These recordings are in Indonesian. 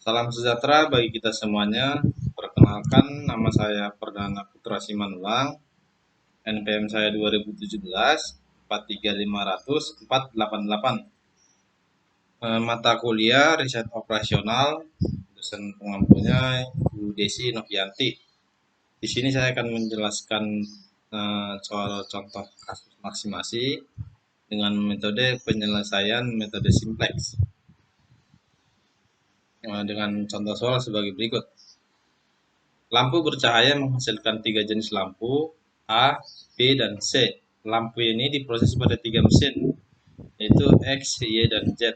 Salam sejahtera bagi kita semuanya. Perkenalkan, nama saya Perdana Putra Simanulang. NPM saya 2017 43500 488. Mata kuliah riset operasional, dosen pengampunya Bu Desi Novianti. Di sini saya akan menjelaskan soal contoh kasus maksimasi dengan metode penyelesaian metode simplex. Dengan contoh soal sebagai berikut. Lampu bercahaya menghasilkan 3 jenis lampu, A, B, dan C. Lampu ini diproses pada 3 mesin, yaitu X, Y, dan Z.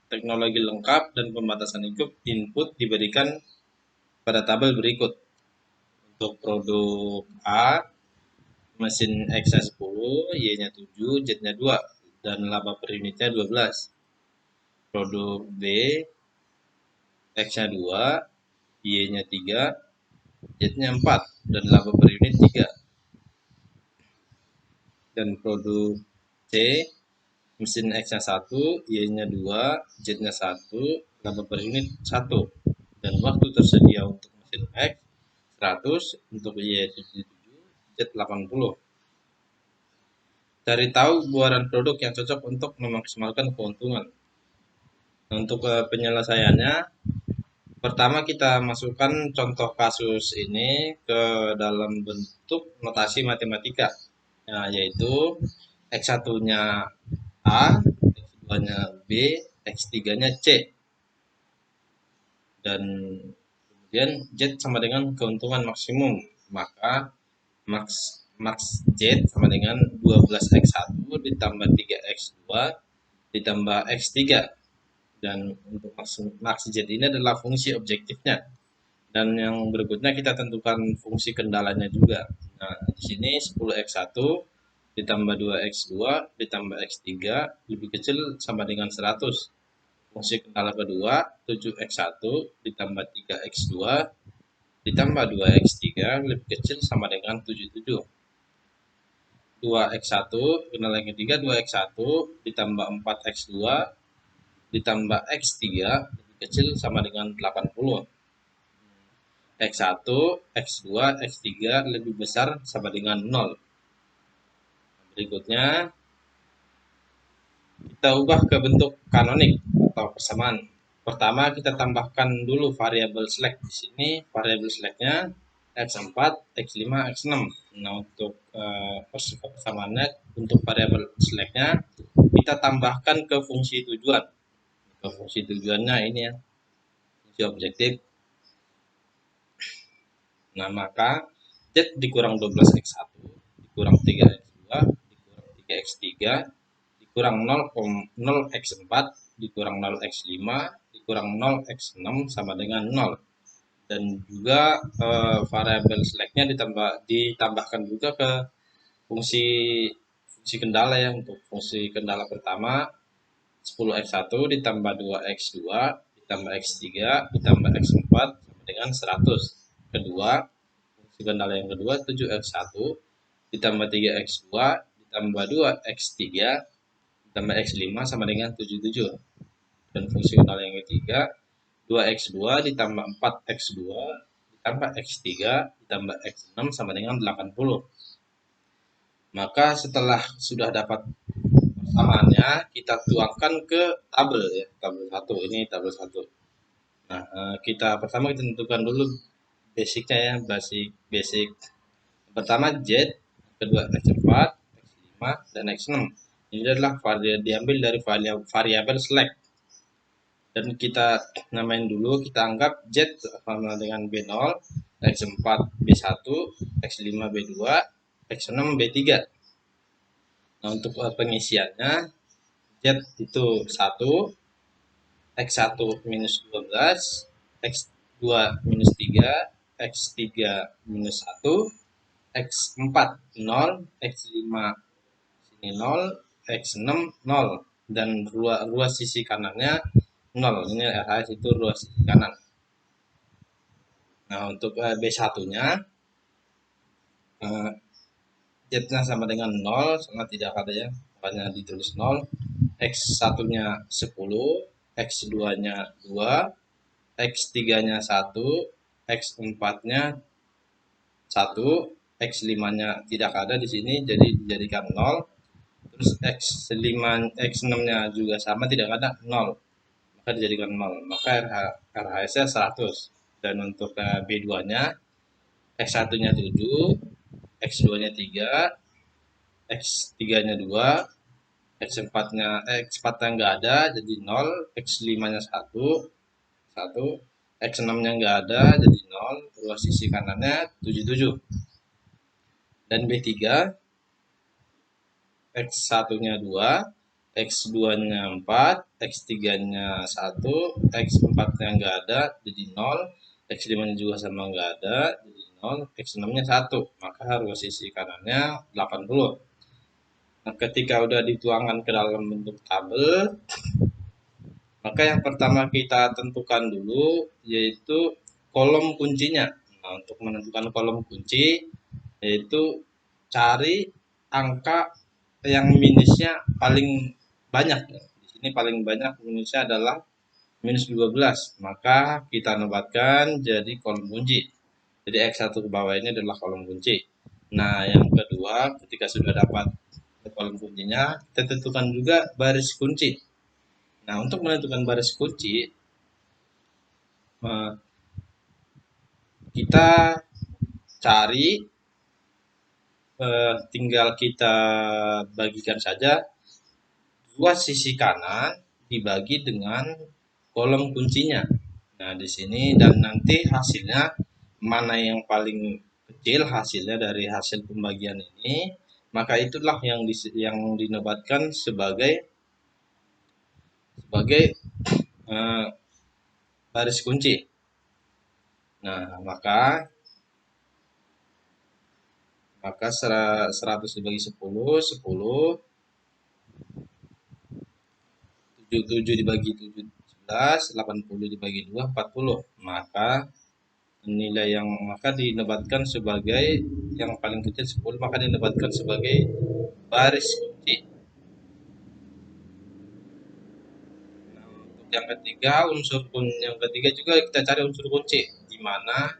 Teknologi lengkap dan pembatasan input diberikan pada tabel berikut. Untuk produk A, mesin X-nya 10, Y-nya 7, Z-nya 2, dan laba per unitnya 12. Produk B, X-nya 2, Y-nya 3, Z-nya 4, dan laba per unit 3. Dan produk C, mesin X-nya 1, Y-nya 2, Z-nya 1, laba per unit 1. Dan waktu tersedia untuk mesin X 100, untuk Y 77, Z 80. Cari tahu buaran produk yang cocok untuk memaksimalkan keuntungan. Untuk penyelesaiannya, pertama kita masukkan contoh kasus ini ke dalam bentuk notasi matematika, yaitu X1-nya A, X2-nya B, X3-nya C. Dan kemudian Z sama dengan keuntungan maksimum. Maka max Z sama dengan 12X1 ditambah 3X2 ditambah X3. Dan untuk max Z ini adalah fungsi objektifnya. Dan yang berikutnya kita tentukan fungsi kendalanya juga. Nah, di sini 10X1 ditambah 2X2 ditambah X3 lebih kecil sama dengan 100. Fungsi kendala kedua 7X1 ditambah 3X2 ditambah 2X3 lebih kecil sama dengan 77. 2X1 kendala yang ketiga 2X1 ditambah 4X2 ditambah X3 lebih kecil sama dengan 80. X1, X2, X3 lebih besar sama dengan 0. Berikutnya kita ubah ke bentuk kanonik atau persamaan. Pertama kita tambahkan dulu variabel select. Di sini variabel selectnya X4, X5, X6. Nah, untuk persamaannya untuk variabel selectnya kita tambahkan ke fungsi tujuan. Ke fungsi tujuannya ini ya, fungsi objektif. Nah, maka Z dikurang 12X1 dikurang 3X2 dikurang 3X3 dikurang 0X4 dikurang 0X5 dikurang 0X6 sama dengan 0. Dan juga variabel selectnya ditambahkan juga ke fungsi kendala ya. Untuk fungsi kendala pertama 10X1 ditambah 2X2 ditambah X3 ditambah X4 sama dengan 100. Kedua, fungsi kendala yang kedua 7X1 ditambah 3X2 ditambah 2X3 ditambah X5 sama dengan 77. Dan fungsi kendala yang ketiga 2X2 ditambah 4X2 ditambah X3 ditambah X6 sama dengan 80. Maka setelah sudah dapat persamaannya, kita tuangkan ke tabel ya, tabel 1. Ini tabel 1. Nah, pertama kita tentukan dulu basicnya ya, basic. Pertama Z, kedua X4, X5, dan X6. Ini adalah diambil dari variabel select. Dan kita namain dulu, kita anggap Z sama dengan B0, X4 B1, X5 B2, X6 B3. Nah, untuk pengisiannya Z itu 1, X1 minus 12, X2 minus 3, X3 minus 1, X4 0, X5 sini 0, X6 0. Dan ruas sisi kanannya 0. Ini RH itu ruas sisi kanan. Nah, untuk B1-nya Z-nya sama dengan 0, sangat tidak ada ya, makanya ditulis 0. X1-nya 10, X2-nya 2, X3-nya 1, X4-nya 1, X5-nya tidak ada di sini, jadi dijadikan 0. Terus X5, X6-nya juga sama, tidak ada, 0. Maka dijadikan 0. Maka RHS-nya 100. Dan untuk B2-nya, X1-nya 7, X2-nya 3, X3-nya 2, X4-nya nggak ada, jadi 0, X5-nya 1, 1, X6-nya nggak ada, jadi 0, ruas sisi kanannya 77. Dan B3, X1-nya 2, X2-nya 4, X3-nya 1, X4-nya nggak ada, jadi 0, X5-nya juga sama nggak ada, jadi 0, X6-nya 1, maka ruas sisi kanannya 80. Nah, ketika udah dituangkan ke dalam bentuk tabel, maka yang pertama kita tentukan dulu yaitu kolom kuncinya. Nah, untuk menentukan kolom kunci yaitu cari angka yang minusnya paling banyak. Di sini paling banyak minusnya adalah minus 12. Maka kita nobatkan jadi kolom kunci. Jadi X1 ke bawah ini adalah kolom kunci. Nah, yang kedua, ketika sudah dapat kolom kuncinya, kita tentukan juga baris kunci. Nah, untuk menentukan baris kunci, kita cari, tinggal kita bagikan saja ruas sisi kanan dibagi dengan kolom kuncinya. Nah, di sini dan nanti hasilnya mana yang paling kecil hasilnya dari hasil pembagian ini, maka itulah yang dinobatkan sebagai eh, baris kunci. Nah, maka 100 dibagi 10, 10, 77 dibagi 7, 11, 80 dibagi 2, 40. Maka dinobatkan sebagai yang paling kecil 10, maka dinobatkan sebagai baris kunci. Nah, untuk yang ketiga juga kita cari unsur kunci, di mana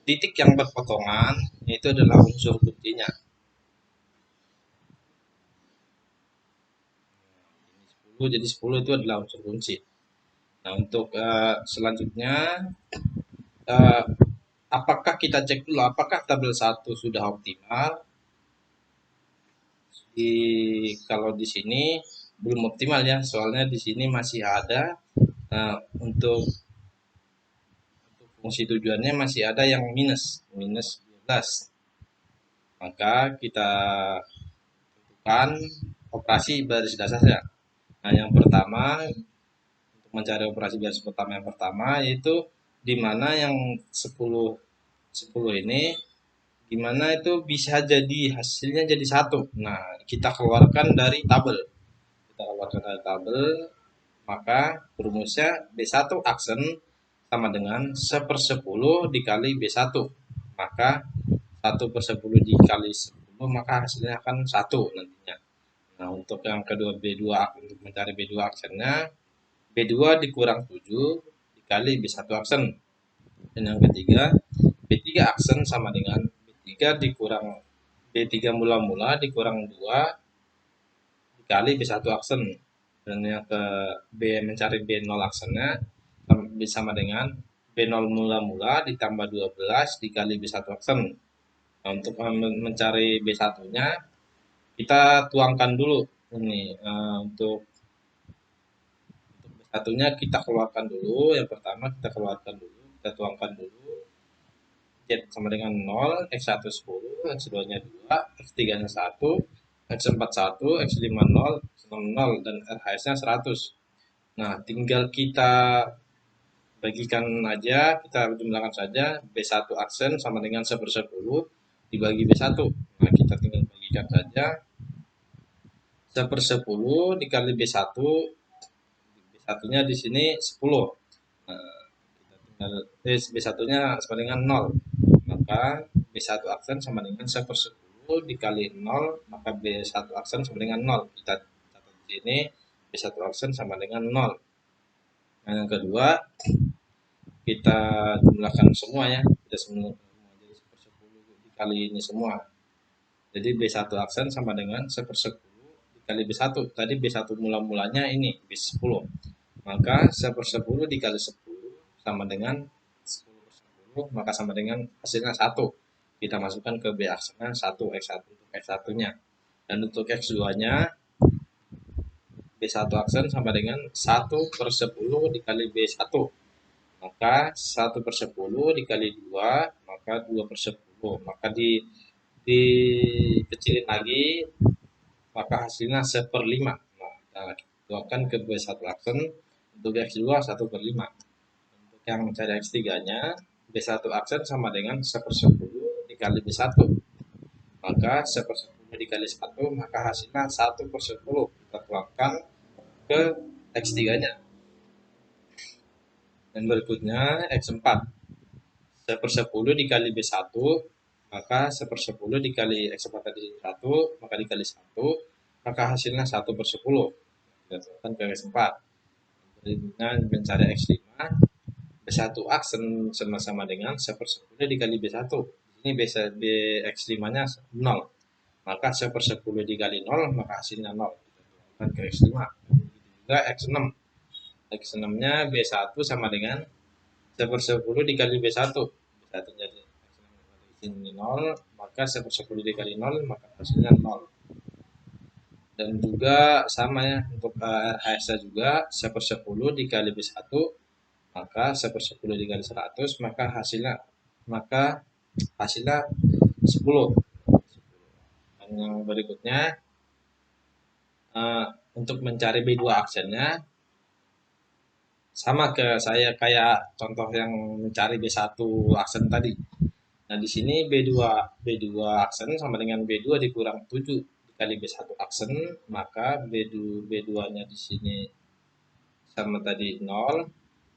titik yang berpotongan itu adalah unsur kuncinya. Jadi 10 itu adalah unsur kunci. Nah, untuk selanjutnya, uh, apakah kita cek dulu apakah tabel 1 sudah optimal? Kalau di sini belum optimal ya, soalnya di sini masih ada untuk fungsi tujuannya masih ada yang minus 12. Maka kita tentukan operasi baris dasarnya. Nah, yang pertama untuk mencari operasi baris pertama yang pertama yaitu di mana yang 10 ini gimana itu bisa jadi hasilnya jadi 1. Nah, kita keluarkan dari tabel. Maka rumusnya B1 aksen sama dengan 1/10 dikali B1. Maka 1/10 dikali 10, maka hasilnya akan 1 nantinya. Nah, untuk yang kedua B2, untuk mencari B2 aksennya, B2 dikurang 7 dikali B1 aksen. Dan yang ketiga, B3 aksen sama dengan B3 dikurang B3 mula-mula dikurang 2 dikali B1 aksen. Dan yang ke mencari B0 aksennya sama dengan B0 mula-mula ditambah 12 dikali B1 aksen. Nah, untuk mencari B1-nya kita tuangkan dulu ini untuk B1-nya kita keluarkan dulu. Yang pertama kita keluarkan dulu, kita tuangkan dulu. Z sama dengan 0, X1 10, X2-nya 2, X3-nya 1, X4 1, X5 0, X6 0, dan RHS-nya 100. Nah, tinggal kita bagikan aja, kita jumlahkan saja B1 aksen sama dengan 1/10 dibagi B1. Nah, kita tinggal bagikan saja 1/10 dikali B1. B1-nya di sini 10. Nah, B1-nya sama dengan 0. Maka B1 aksen sama dengan 1/10 dikali 0, maka B1 aksen sama dengan 0. Kita catat di sini B1 aksen sama dengan 0. Nah, yang kedua, kita jumlahkan semua ya, kita semua jadi 1/10 dikali ini semua. Jadi B1 aksen sama dengan 1/10 dikali B1. Tadi B1 mula-mulanya ini B10. Maka 1/10 dikali 10 sama dengan 10/10, maka sama dengan hasilnya 1. Kita masukkan ke B aksennya 1, X1 untuk X1-nya. Dan untuk X2-nya B1 aksen sama dengan 1/10 dikali B1. Maka 1/10 dikali 2, maka 2/10. Maka dikecilin lagi, maka hasilnya 1/5. Nah, kita akan ke B1 aksen, untuk X2 1/5. Untuk yang mencari X3-nya, B1 aksen sama dengan 1/10 dikali B1. Maka 1/10 dikali 1, maka hasilnya 1/10. Kita tuangkan ke X3-nya. Dan berikutnya X4. 1/10 dikali B1, maka 1/10 dikali X4 tadi 1, maka dikali 1, maka hasilnya 1/10. Kita tuangkan ke X4. Berikutnya mencari X5. B1 aksen sama-sama dengan 1/10 dikali B1. Ini X5-nya 0. Maka 1/10 dikali 0, maka hasilnya 0. Kita tuangkan ke X5. Juga X6. X6-nya B1 sama dengan 1/10 dikali B1. B1 jadi ini 0, maka 1/10 dikali 0, maka hasilnya 0. Dan juga sama ya, untuk RHS juga 1/10 dikali B1, maka 1/10 dikali 100, maka hasilnya 10. Dan yang berikutnya, untuk mencari B2 aksennya, sama kayak contoh yang mencari B1 aksen tadi. Nah, di sini B2 aksen sama dengan B2 dikurang 7 dikali B1 aksen, maka B2-nya di sini sama tadi 0,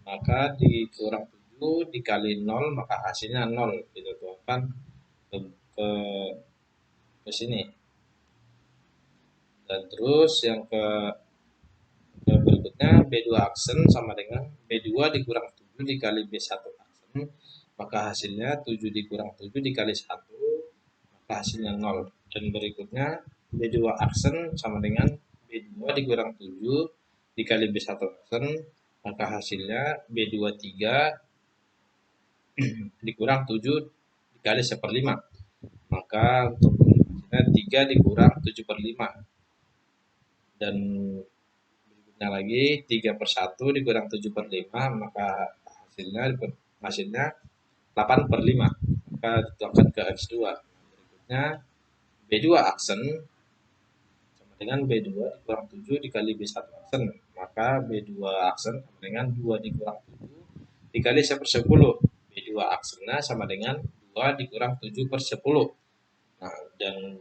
maka dikurang 7 dikali 0, maka hasilnya 0. Kita tuangkan ke sini. Dan terus yang berikutnya B2 aksen sama dengan B2 dikurang 7 dikali B1 aksen, maka hasilnya 7 dikurang 7 dikali 1, maka hasilnya 0. Dan berikutnya B2 aksen sama dengan B2 dikurang 7 dikali B1 aksen, maka hasilnya B23 dikurang 7 dikali 1/5. Maka untuk hasilnya 3 dikurang 7/5. Dan berikutnya lagi 3/1 dikurang 7/5, maka hasilnya 8/5. Maka dituangkan ke X2. Berikutnya B2 aksen sama dengan B2 dikurang 7 dikali B1 aksen, maka B2 aksen sama dengan 2 dikurang 7 dikali 1/10. B2 aksennya sama dengan 2 dikurang 7/10. Nah, dan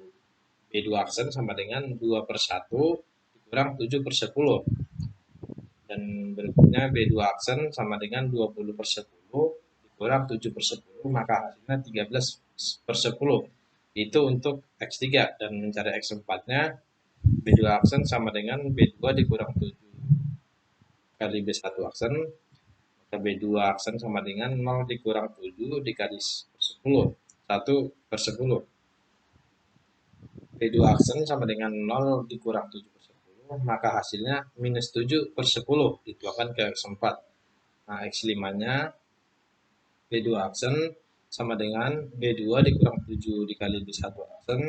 B2 aksen sama dengan 2/1 dikurang 7/10. Dan berikutnya B2 aksen sama dengan 20/10 dikurang 7/10, maka hasilnya 13/10. Itu untuk X3. Dan mencari X4-nya, B2 aksen sama dengan B2 dikurang 7 kali B1 aksen, maka B2 aksen sama dengan 0 dikurang 7 dikali 10, 1/10. B2 aksen sama dengan 0 dikurang 7/10, maka hasilnya minus 7/10. Dituangkan ke X4. Nah, X5-nya B2 aksen sama dengan B2 dikurang 7 dikali B1 aksen,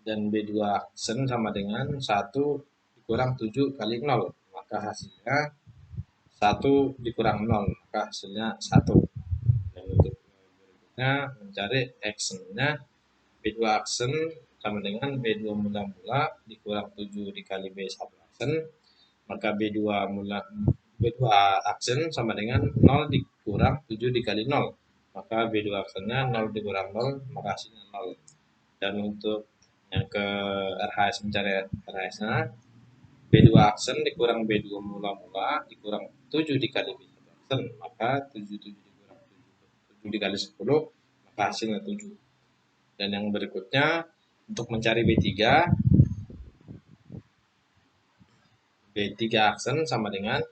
dan B2 aksen sama dengan 1 dikurang 7 kali 0, maka hasilnya 1 dikurang 0, maka hasilnya 1. Dan untuk berikutnya mencari X-nya, B2 aksen sama dengan B2 mula-mula dikurang 7 dikali B1 aksen, maka B2 aksen sama dengan 0 dikurang 7 dikali 0, maka B2 aksennya 0 dikurang 0, maka hasilnya 0. Dan untuk yang ke RHS, mencari RHS-nya, B2 aksen dikurang B2 mula-mula dikurang 7 dikali B1 aksen, maka 7 dikurang 7 dikali 10, maka hasilnya 7. Dan yang berikutnya untuk mencari B3 aksen sama dengan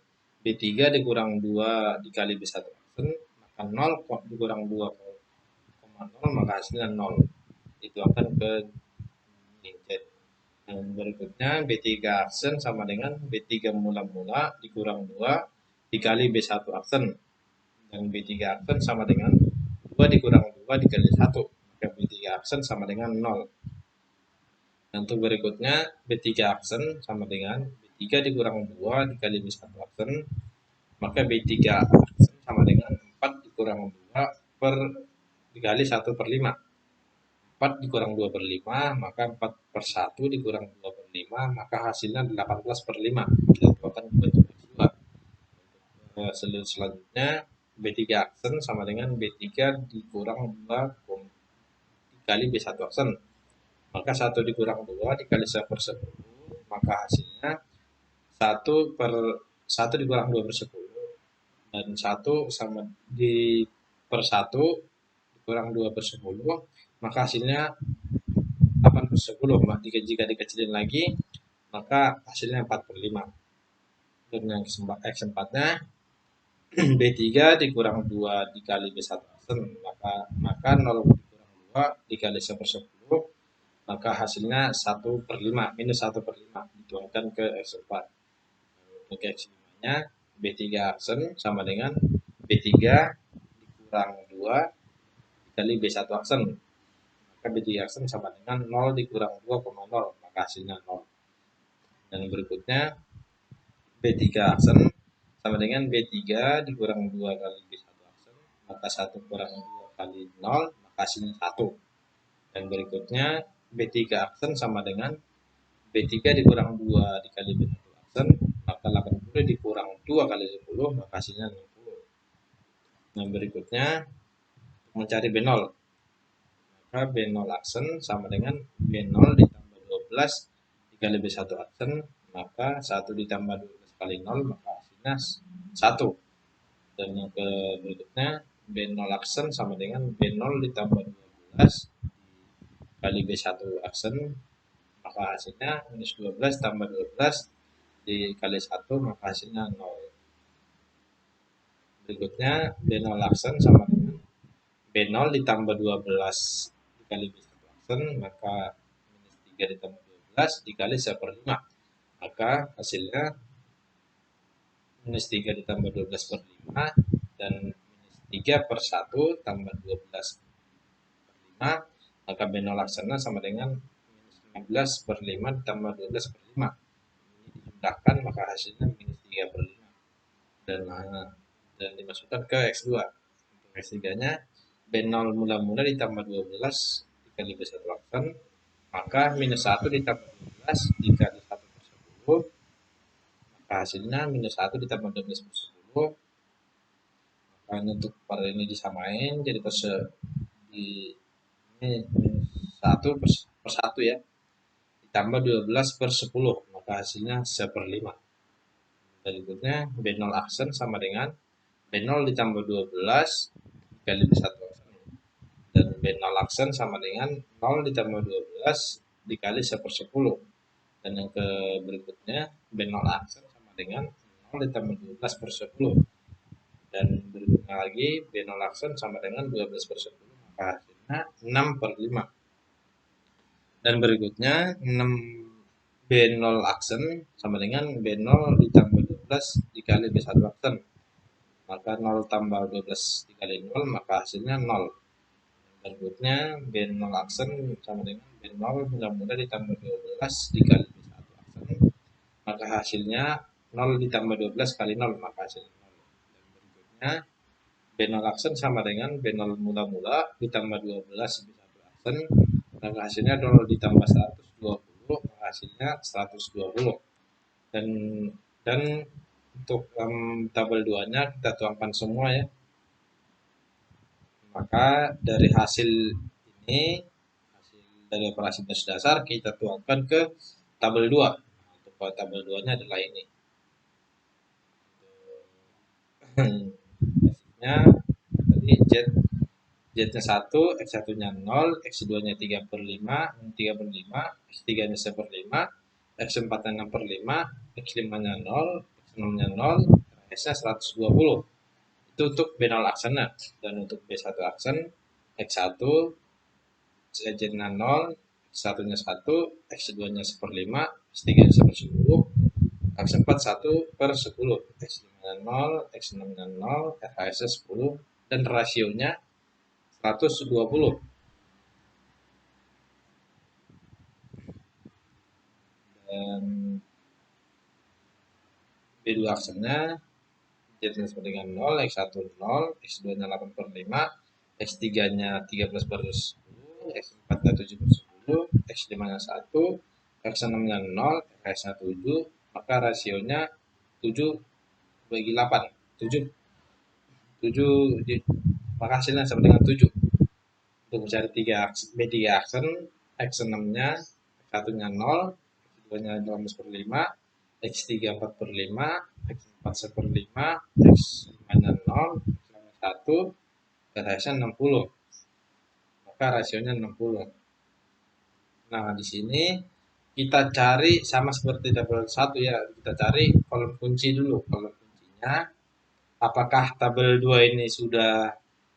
B3 dikurang 2 dikali B1 aksen, aksen, maka 0 dikurang 2,0 maka hasilnya 0. Itu akan ke Z. Dan berikutnya B3 aksen sama dengan B3 mula-mula dikurang 2 dikali B1 aksen. Dan B3 aksen sama dengan 2 dikurang 2 dikali 1. Maka B3 aksen sama dengan 0. Dan untuk berikutnya B3 aksen sama dengan B3 dikurang 2 dikali B1 aksen. Maka B3 aksen sama dengan 4 dikurang 2 dikali 1 per 5. 4 dikurang 2 per 5, maka 4 per 1 dikurang 2 per 5, maka hasilnya 18 per 5. Kita akan bentuk X2. Selanjutnya, B3 aksen sama dengan B3 dikurang 2 dikali B1 aksen. Maka 1 dikurang 2 dikali 1 per 10, maka hasilnya 1 dikurang 2 per 10. Dan 1 sama di per 1 dikurang 2 per 10, maka hasilnya 8 per 10. Jika dikecilin lagi, maka hasilnya 4 per 5. Dan yang X4-nya, B3 dikurang 2 dikali B1 aksen, maka 0 dikurang 2 dikali 1 per 10, maka hasilnya 1 per 5, minus 1 per 5, dituangkan ke X4. Untuk X5-nya, B3 aksen sama dengan B3 dikurang 2 dikali B1 aksen. Maka B3 aksen sama dengan 0 dikurang 2,0, maka hasilnya 0. Dan berikutnya B3 aksen sama dengan B3 dikurang 2 kali B1 aksen, maka 1 kurang 2 kali 0, maka hasilnya 1. Dan berikutnya B3 aksen sama dengan B3 dikurang 2 dikali B1 aksen, maka 80 dikurang 2 kali 10, maka hasilnya 60. Nah, berikutnya mencari B0. Maka B0 aksen sama dengan B0 ditambah 12 dikali B1 aksen, maka 1 ditambah 12 kali 0, maka hasilnya 1. Dan yang berikutnya B0 aksen sama dengan B0 ditambah 12 kali B1 aksen, maka hasilnya minus 12 tambah 12 dikali 1, maka hasilnya 0. Berikutnya B0 aksen sama dengan B0 ditambah 12 dikali B1 aksen, maka minus 3 ditambah 12 dikali 1 per 5, maka hasilnya minus 3 ditambah 12 per 5, dan minus 3 per 1 tambah 12 per 5, maka B0 aksennya sama dengan minus 15 per 5 ditambah 12 per 5. Ini dijumlahkan, maka hasilnya minus 3 per 5. Dan dimasukkan ke X2. Untuk X3-nya, B0 mula-mula ditambah 12 dikali B1 aksen, maka minus 1 ditambah 12 dikali 1 per 10, maka hasilnya minus 1 ditambah 12 per 10. Maka untuk per ini disamain, jadi di ini minus 1 per 1 ya, ditambah 12 per 10, maka hasilnya 1 per 5. Berikutnya B0 aksen sama dengan B0 ditambah 12 dikali B1 aksen, dan B0 aksen sama dengan 0 ditambah 12 dikali 1 per 10. Dan yang berikutnya B0 aksen sama dengan 0 ditambah 12 per 10. Dan berikutnya lagi B0 aksen sama dengan 12 per 10, maka hasilnya 6 per 5. Dan berikutnya 6 B0 aksen sama dengan B0 ditambah 12 dikali B1 aksen, maka 0 tambah 12 dikali 0, maka hasilnya 0. Berikutnya B0 aksen sama dengan B0 mula-mula ditambah 12 dikali B1 aksen, maka hasilnya 0 ditambah 12 kali 0, maka hasilnya 0. Dan berikutnya B0 aksen sama dengan B0 mula-mula ditambah 12 B1 aksen, maka hasilnya 0 ditambah 120, maka hasilnya 120. Dan untuk tabel 2-nya kita tuangkan semua ya. Maka dari hasil ini, hasil dari operasi basis dasar, kita tuangkan ke tabel 2. Untuk tabel 2-nya adalah ini. Basicnya tadi Z-nya 1, X1-nya 0, X2-nya 3 per 5, 3 per 5, X3-nya 1 per 5, X4-nya 6 per 5, X5-nya 0, X6-nya 0, S-nya 120. Itu untuk B0 aksennya. Dan untuk B1 aksen, X1 sejennya 0, X1-nya 1, X2-nya 1/5, X3-nya 1/10, X4 1/10, X5-nya 0, X6-nya 0, RHS-nya 10, dan rasionya 120. Dan B2 aksennya Z-nya sama dengan 0, X1 0, X2-nya 8/5, X3-nya 13/10, X4-nya 7/10, X5-nya 1, X6-nya 0, RHS-nya 7, maka rasionya 7/8. 7 maka hasilnya sama dengan 7. Untuk mencari B3 aksen, X6-nya, X1-nya 0, X2-nya 12/5, X3 4/5, X4 1/5, X5-nya 0, X6-nya 1, dan hasilnya 60. Maka rasionya 60. Nah, di sini kita cari sama seperti tabel 1 ya, kita cari kolom kunci dulu. Kolom kuncinya, apakah tabel 2 ini sudah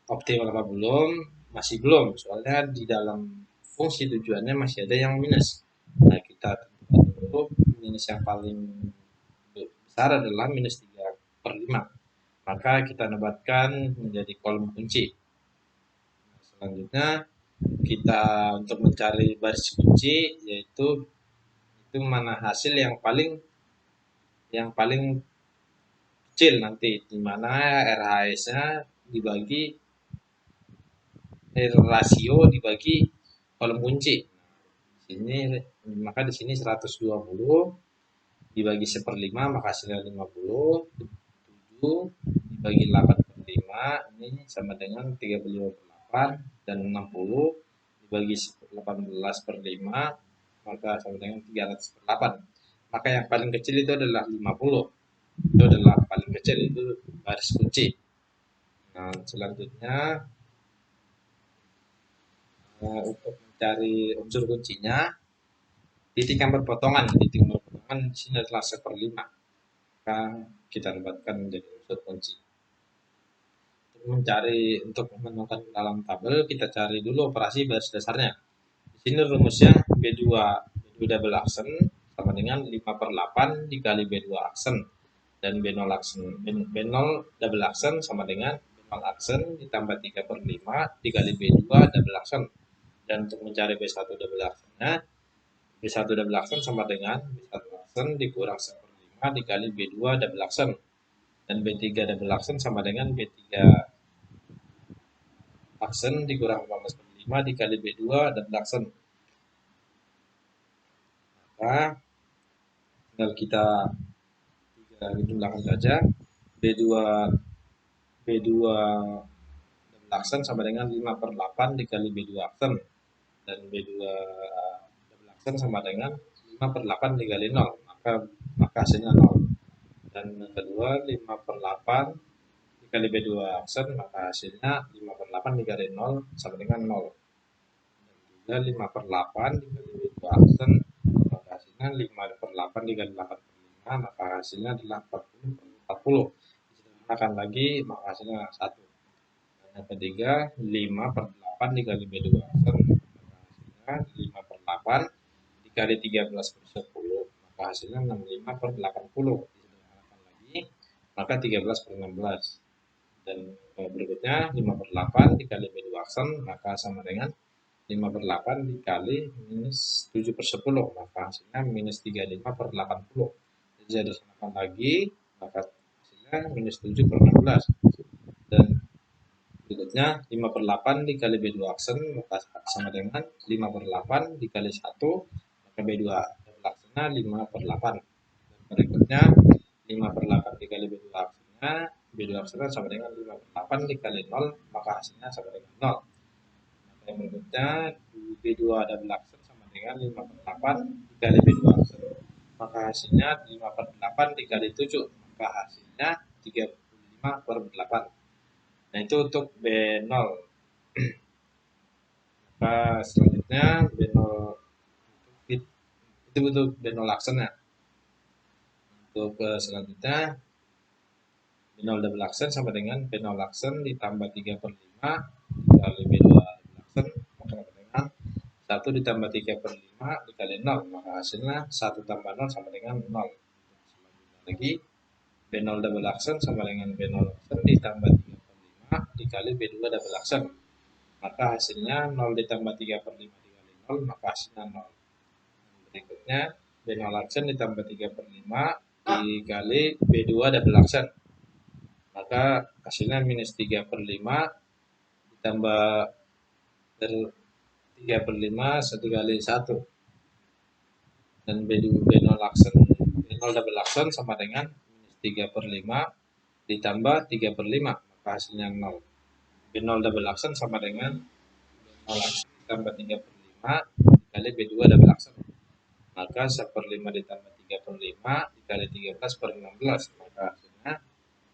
optimal apa belum? Masih belum, soalnya di dalam fungsi tujuannya masih ada yang minus. Nah, kita tentukan dulu minus yang paling besar adalah minus 3/5. Maka kita nobatkan menjadi kolom kunci. Nah, selanjutnya kita untuk mencari baris kunci, yaitu itu mana hasil yang paling kecil nanti, di mana RHS-nya dibagi rasio dibagi kolom kunci. Sini maka di sini 120 dibagi 1/5 maka hasilnya 50. 7 dibagi 8/5 ini sama dengan 35/8, dan 60 dibagi 18/5 maka sama dengan 300/8. Maka yang paling kecil itu adalah 50. Itu adalah paling kecil, itu baris kunci. Nah, selanjutnya untuk mencari unsur kuncinya, titik yang berpotongan di sini adalah 1/5. Maka kita dapatkan menjadi unsur kunci. Untuk menemukan dalam tabel, kita cari dulu operasi baris dasarnya. Di sini rumusnya B2 double aksen sama dengan 5/8 dikali B2 aksen, dan B0 aksen B0 double aksen sama dengan B0 aksen ditambah 3/5 dikali B2 double aksen. Dan untuk mencari B1 double aksennya, B1 double aksen sama dengan B1 aksen dikurang 1/5 dikali B2 double aksen, dan B3 double aksen sama dengan B3 aksen dikurang 14/5 dikali B2 double aksen. Maka tinggal kita jumlahkan saja. B2 double aksen sama dengan 5/8 dikali B2 aksen, dan B2 double aksen sama dengan 5/8 dikali 0, maka hasilnya 0. Dan yang kedua 5/8 dikali B2 aksen, maka hasilnya 5/8 dikali 0 sama dengan 0. Dan juga 5/8 dikali B2 aksen, maka hasilnya 5/8 dikali 8/5, maka hasilnya adalah 40/40. Disederhanakan lagi, maka hasilnya 1. Dan yang ketiga 5/8 dikali B2 aksen, maka hasilnya 5/8 dikali 13/10, maka hasilnya 65/80. Disederhanakan lagi, maka 13/16. Dan berikutnya 5/8 dikali B2 aksen, maka sama dengan 5/8 dikali minus 7/10, maka hasilnya minus 35/80. Jadi saya disamakan lagi, maka hasilnya minus 7/16. Dan berikutnya 5/8 dikali B2 aksen, maka sama dengan 5/8 dikali 1, maka B2 aksennya 5/8. Dan berikutnya 5/8 dikali B2 aksennya, B2 aksennya sama dengan 5/8 dikali 0, maka hasilnya sama dengan 0. Yang berikutnya B2 double aksen sama dengan 5/8 dikali B2 aksen, maka hasilnya 5/8 dikali 7, maka hasilnya 35/8. Nah, itu untuk B0. Maka selanjutnya B0 itu untuk B0 aksennya. Untuk selanjutnya B0 double aksen sama dengan B0 aksen ditambah 3 per 5 dikali B2 double aksen, maka sama dengan 1 ditambah 3 per 5 dikali 0, maka hasilnya 1 tambah 0 sama dengan 0. Selanjutnya lagi, B0 double aksen sama dengan B0 aksen ditambah 3 per 5 dikali B2 double aksen, maka hasilnya 0 ditambah 3 per 5 dikali 0, maka hasilnya 0. Berikutnya, B0 aksen ditambah 3 per 5 dikali B2 double aksen, maka hasilnya minus 3 per 5 ditambah 3 per 5 1 kali 1, dan B0 aksen B0 double aksen sama dengan minus 3 per 5 ditambah 3 per 5, maka hasilnya 0. B0 double aksen sama dengan 0 aksen ditambah 3 per 5 dikali B2 double aksen, maka 1 per 5 ditambah 3 per 5 dikali 13 per 16, maka hasilnya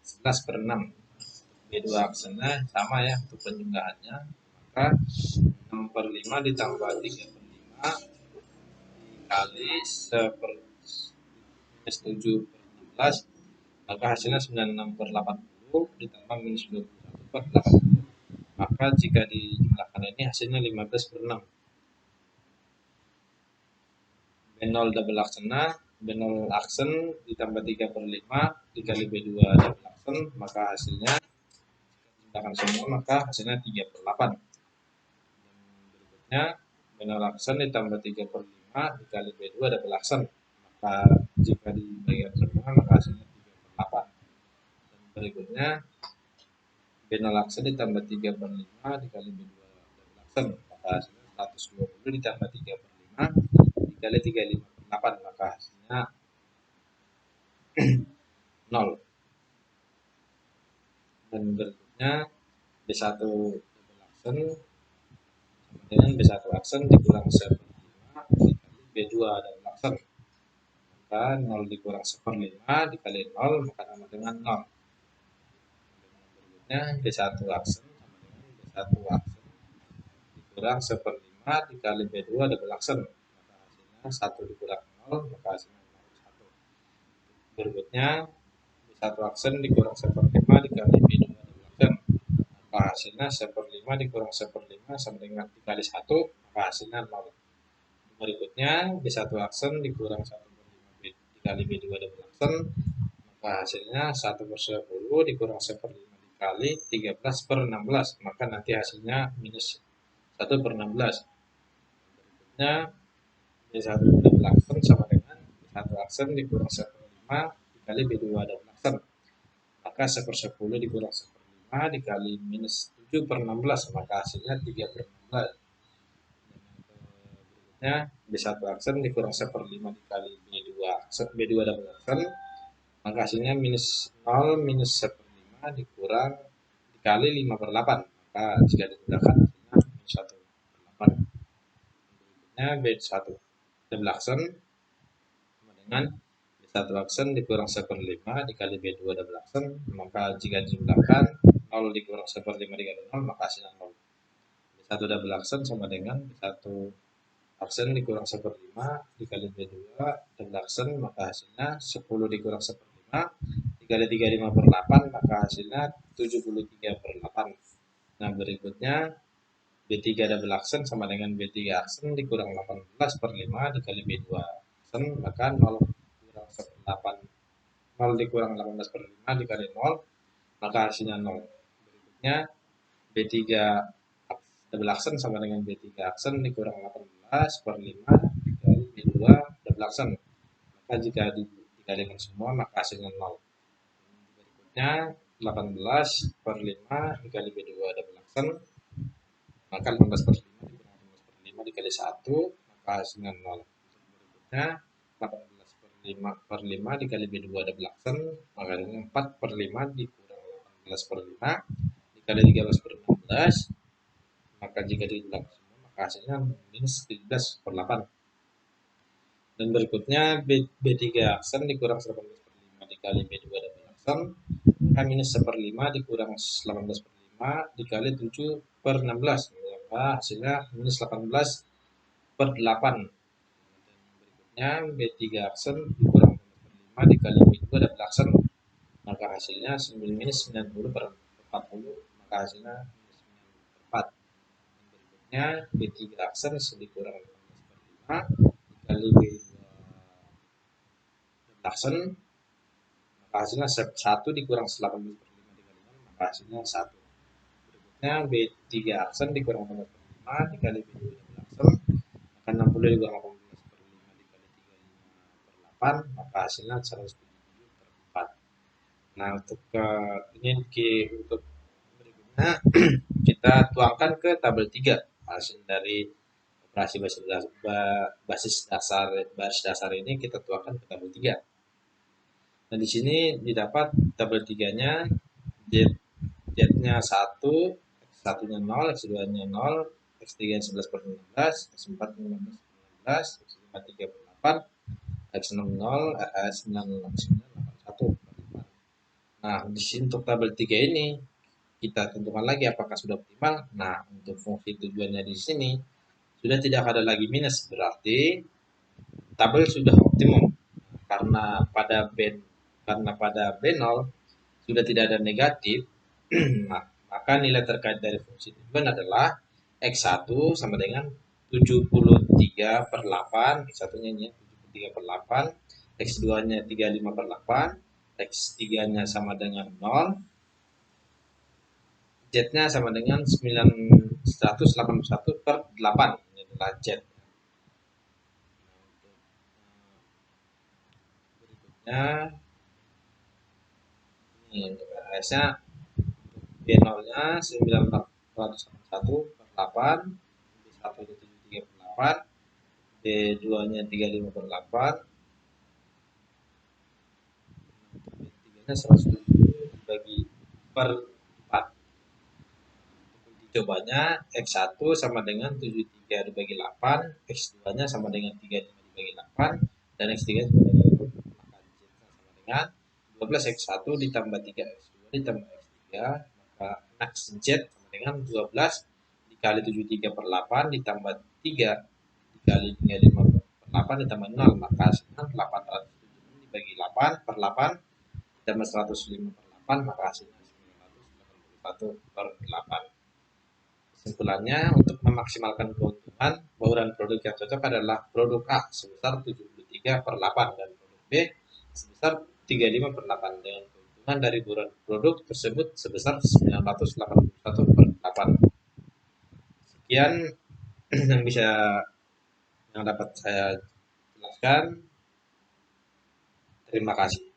11 per 6. B2 aksennya sama ya untuk penjumlahannya, maka 6 per 5 ditambah 3 per 5 dikali 1 per minus 7 per 16, maka hasilnya 96 per 80 ditambah minus 21 per 80, maka jika dijumlahkan ini hasilnya 15 per 6. B0 double aksennya B0 aksen ditambah 3 per 5 dikali B2 double aksen, maka hasilnya dijumlahkan semua, maka hasilnya 3 per 8. Dan berikutnya B0 aksen ditambah 3 per 5 dikali B2 double aksen, maka jika dibagikan semua maka hasilnya 3 per 8. Dan berikutnya B0 aksen ditambah 3 per 5 dikali B2 double aksen, maka hasilnya 120 ditambah 3 per 5 dikali 35 per 8, maka hasilnya 0. Dan berikutnya B1 double aksen sama dengan B1 aksen dikurang 1 per 5 dikali B2 double aksen, maka 0 dikurang 1 per 5 dikali 0 maka sama dengan 0. Berikutnya B1 aksen sama dengan B1 aksen dikurang 1 per 5 dikali B2 double aksen, maka hasilnya 1 dikurang 0 maka hasilnya 1. Berikutnya B1 aksen dikurang 1 per 5 dikali B2 double aksen, maka hasilnya 1 per 5 dikurang 1 per 5 sama dengan dikali 1, maka hasilnya 0. Berikutnya B1 aksen dikurang 1 per 5 dikali B2 double aksen, maka hasilnya 1 per 10 dikurang 1 per 5 dikali 13 per 16, maka nanti hasilnya minus 1 per 16. Berikutnya B1 double aksen sama dengan B1 aksen dikurang 1 per 5 dikali B2 double aksen, maka 1 per 10 dikurang 1 per 5 dikali minus 7 per 16, maka hasilnya 3 per 16. Berikutnya B1 aksen dikurang 1 per 5 dikali B2 double aksen, maka hasilnya minus 0 minus 1 per 5 dikurang dikali 5 per 8, maka jika digunakan hasilnya minus 1 per 8. Berikutnya B1 double aksen sama dengan B1 aksen dikurang 1 per 5 dikali B2 double aksen, maka jika dijumlahkan 0 dikurang 1 per 5 dikali 0 maka hasilnya 0. B1 double aksen sama dengan B1 aksen dikurang 1 per 5 dikali B2 double aksen, maka hasilnya 10 dikurang 1 per 5 dikali 35 per 8, maka hasilnya 73 per 8. Nah berikutnya B3 double aksen sama dengan B3 aksen dikurang 18 per 5 dikali B2 aksen, maka 0 dikurang 1 per 8 0 dikurang 18 per 5 dikali 0, maka hasilnya 0. Berikutnya B3 double aksen sama dengan B3 aksen dikurang 18 per 5 dikali B2 double aksen, maka jika dikalikan semua maka hasilnya 0. Berikutnya 18 per 5 dikali B2 double aksen, maka 15 per 5 dikurang 15 per 5 dikali 1, maka hasilnya 0. Berikutnya 18 per 5 per 5 dikali B2 double aksen, maka hasilnya 4 per 5 dikurang 18 per 5 dikali 13 per 16, maka jika dijumlahkan semua maka hasilnya minus 17 per 8. Dan berikutnya B3 aksen dikurang 18 per 5 dikali B2 double aksen, maka minus 1 per 5 dikurang 18 per 5 dikali 7 per 16, maka hasilnya minus 18 per 8. Dan berikutnya B3 aksen dikurang 18 per 5 dikali B2 double aksen, maka hasilnya minus 90 per 40, maka hasilnya minus 90 per 4. Berikutnya B3 aksen dikurang 18 per 5 dikali B2 aksen, maka hasilnya 1 dikurang 18 per 5 dikali 0, maka hasilnya 1. Berikutnya B3 aksen dikurang 18 per 5 dikali B2 aksen, maka 60 dikurang 18 per 5 dikali 35 per 8, maka hasilnya 177 per 4. Nah, untuk untuk berikutnya kita tuangkan ke tabel 3 hasil dari operasi basis dasar ini kita tuangkan ke tabel 3. Nah, di sini didapat tabel 3-nya Z-nya 1, X1-nya 0, X2-nya 0, X3-nya 11 per 16, X4 15 per 16, X5 3 per 8, X6 0, X9 81 per 8. Nah, di sini untuk tabel 3 ini kita tentukan lagi apakah sudah optimal. Nah, untuk fungsi tujuannya di sini sudah tidak ada lagi minus, berarti tabel sudah optimum karena pada B0 sudah tidak ada negatif. Maka nilai terkait dari fungsi tujuan adalah X1 sama dengan 73 per 8, X1-nya ini 73 per 8, X2-nya 35 per 8, X3-nya sama dengan 0, Z-nya sama dengan 981 per 8. Ini adalah Z. Berikutnya, ini untuk RS-nya, B0-nya 981 per 8, B1 itu 73 per 8, B2-nya 35 per 8, B3-nya 107 dibagi per 4. Cobanya X1 sama dengan 73 dibagi 8, X2-nya sama dengan 35 dibagi 8, dan X3 sama dengan 8. Sama dengan 12 X1 ditambah 3 X2 ditambah X3, maka X Z sama dengan 12 dikali 73 per 8 ditambah 3 dikali 35 per 8 ditambah 0, maka hasilnya 807 dibagi 8 per 8 ditambah 105 per 8, maka hasilnya 981 per 8. Kesimpulannya, untuk memaksimalkan keuntungan, bauran produk yang cocok adalah produk A sebesar 73 per 8 dan produk B sebesar 35 per 8 dengan keuntungan dari bauran produk tersebut sebesar 981 per 8. Sekian yang dapat saya jelaskan. Terima kasih.